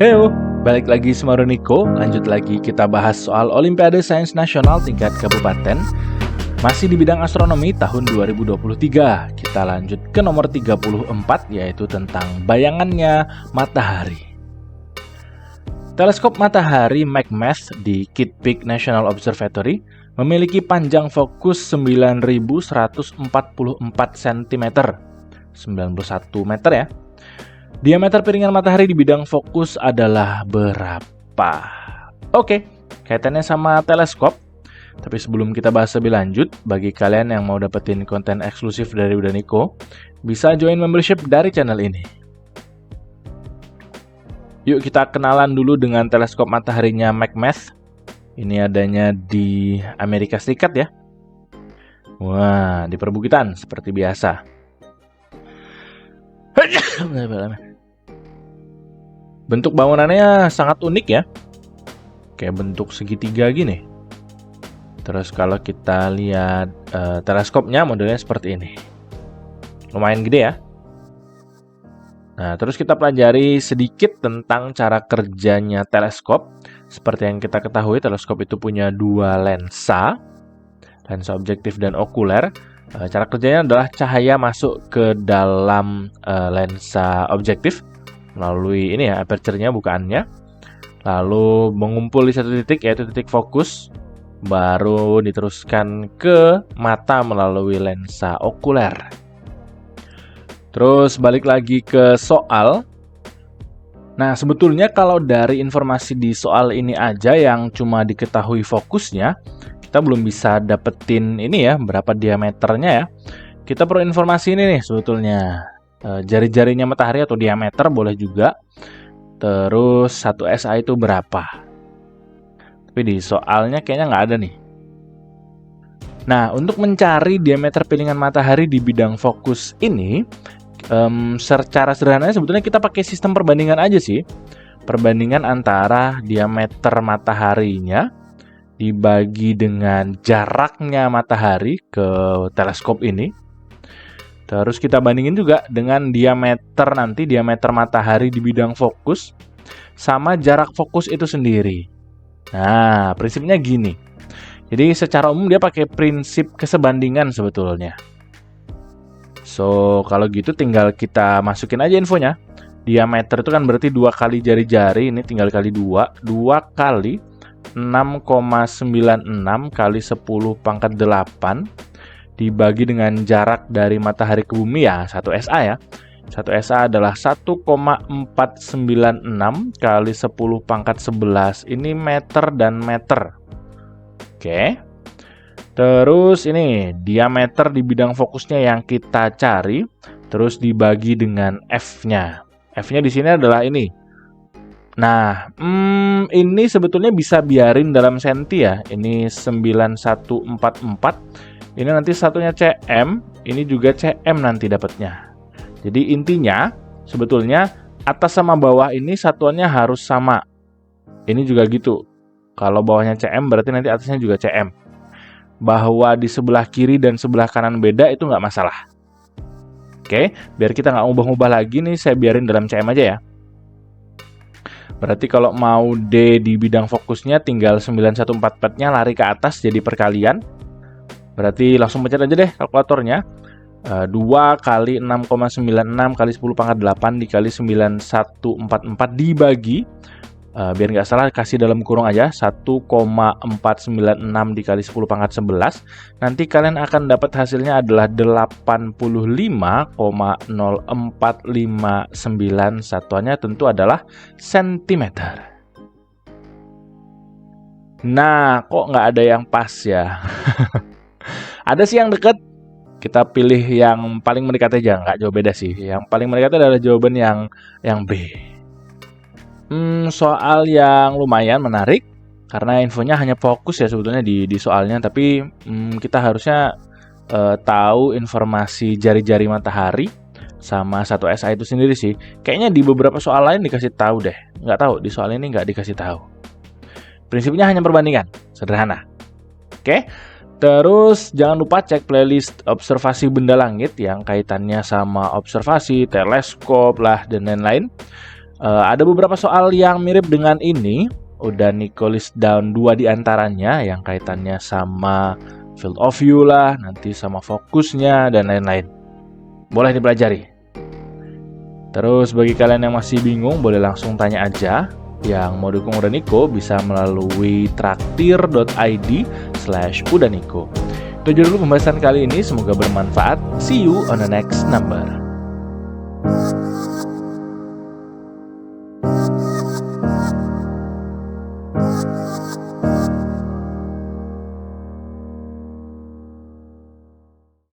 Heyo, balik lagi sama Roniko. Lanjut lagi kita bahas soal Olimpiade Sains Nasional tingkat kabupaten. Masih di bidang astronomi tahun 2023. Kita lanjut ke nomor 34, yaitu tentang bayangannya matahari. Teleskop matahari McMath di Kitt Peak National Observatory memiliki panjang fokus 9144 cm, 91 meter ya. Diameter piringan matahari di bidang fokus adalah berapa? Oke, kaitannya sama teleskop. Tapi sebelum kita bahas lebih lanjut, bagi kalian yang mau dapetin konten eksklusif dari Udaniko, bisa join membership dari channel ini. Yuk kita kenalan dulu dengan teleskop mataharinya McMath. Ini adanya di Amerika Serikat ya. Wah, di perbukitan seperti biasa. Bentuk bangunannya sangat unik ya. Kayak bentuk segitiga gini. Terus kalau kita lihat teleskopnya modelnya seperti ini. Lumayan gede ya. Nah, terus kita pelajari sedikit tentang cara kerjanya teleskop. Seperti yang kita ketahui, teleskop itu punya dua lensa. Lensa objektif dan okuler. Cara kerjanya adalah cahaya masuk ke dalam lensa objektif melalui ini ya, aperture-nya, bukaannya. Lalu mengumpul di satu titik, yaitu titik fokus. Baru diteruskan ke mata melalui lensa okuler. Terus balik lagi ke soal. Nah, sebetulnya kalau dari informasi di soal ini aja yang cuma diketahui fokusnya, kita belum bisa dapetin ini ya, berapa diameternya ya. Kita perlu informasi ini nih sebetulnya. Jari-jarinya matahari atau diameter boleh juga. Terus 1 SA itu berapa? Tapi di soalnya kayaknya nggak ada nih. Nah, untuk mencari diameter piringan matahari di bidang fokus ini, secara sederhananya sebetulnya kita pakai sistem perbandingan aja sih. Perbandingan antara diameter mataharinya dibagi dengan jaraknya matahari ke teleskop ini. Terus kita bandingin juga dengan diameter matahari di bidang fokus sama jarak fokus itu sendiri. Nah, prinsipnya gini. Jadi secara umum dia pakai prinsip kesebandingan sebetulnya. So, kalau gitu tinggal kita masukin aja infonya. Diameter itu kan berarti 2 kali jari-jari, ini tinggal kali 2. 2 kali 6,96 kali 10 pangkat 8 dibagi dengan jarak dari matahari ke bumi ya, 1 SA ya. 1 SA adalah 1,496 kali 10 pangkat 11. Ini meter dan meter. Oke. Terus ini diameter di bidang fokusnya yang kita cari, terus dibagi dengan F-nya. F-nya di sini adalah ini. Nah, ini sebetulnya bisa biarin dalam senti ya. Ini 9144. Ini nanti satunya cm, ini juga cm nanti dapatnya. Jadi intinya sebetulnya atas sama bawah ini satuannya harus sama. Ini juga gitu. Kalau bawahnya cm berarti nanti atasnya juga cm. Bahwa di sebelah kiri dan sebelah kanan beda itu nggak masalah. Oke, biar kita nggak ubah-ubah lagi nih, saya biarin dalam cm aja ya. Berarti kalau mau D di bidang fokusnya tinggal 9144-nya lari ke atas jadi perkalian. Berarti langsung pencet aja deh kalkulatornya. 2 kali 6,96 kali 10 pangkat 8 dikali 9144 dibagi. Biar nggak salah kasih dalam kurung aja. 1,496 dikali 10 pangkat 11. Nanti kalian akan dapat hasilnya adalah 85,0459. Satuannya tentu adalah sentimeter. Nah, kok nggak ada yang pas ya? Ada sih yang dekat. Kita pilih yang paling mendekat aja, nggak jauh beda sih. Yang paling mendekat adalah jawaban yang B. Soal yang lumayan menarik karena infonya hanya fokus ya sebetulnya di soalnya, tapi kita harusnya tahu informasi jari-jari matahari sama 1 SA itu sendiri sih. Kayaknya di beberapa soal lain dikasih tahu deh. Nggak tahu, di soal ini nggak dikasih tahu. Prinsipnya hanya perbandingan, sederhana. Oke. Terus jangan lupa cek playlist observasi benda langit yang kaitannya sama observasi, teleskop lah, dan lain-lain. Ada beberapa soal yang mirip dengan ini. Udah Niko list down 2 di antaranya yang kaitannya sama field of view lah, nanti sama fokusnya, dan lain-lain. Boleh dipelajari. Terus bagi kalian yang masih bingung, boleh langsung tanya aja. Yang mau dukung Udaniko bisa melalui traktir.id/udaniko. Itu dulu pembahasan kali ini, semoga bermanfaat. See you on the next number.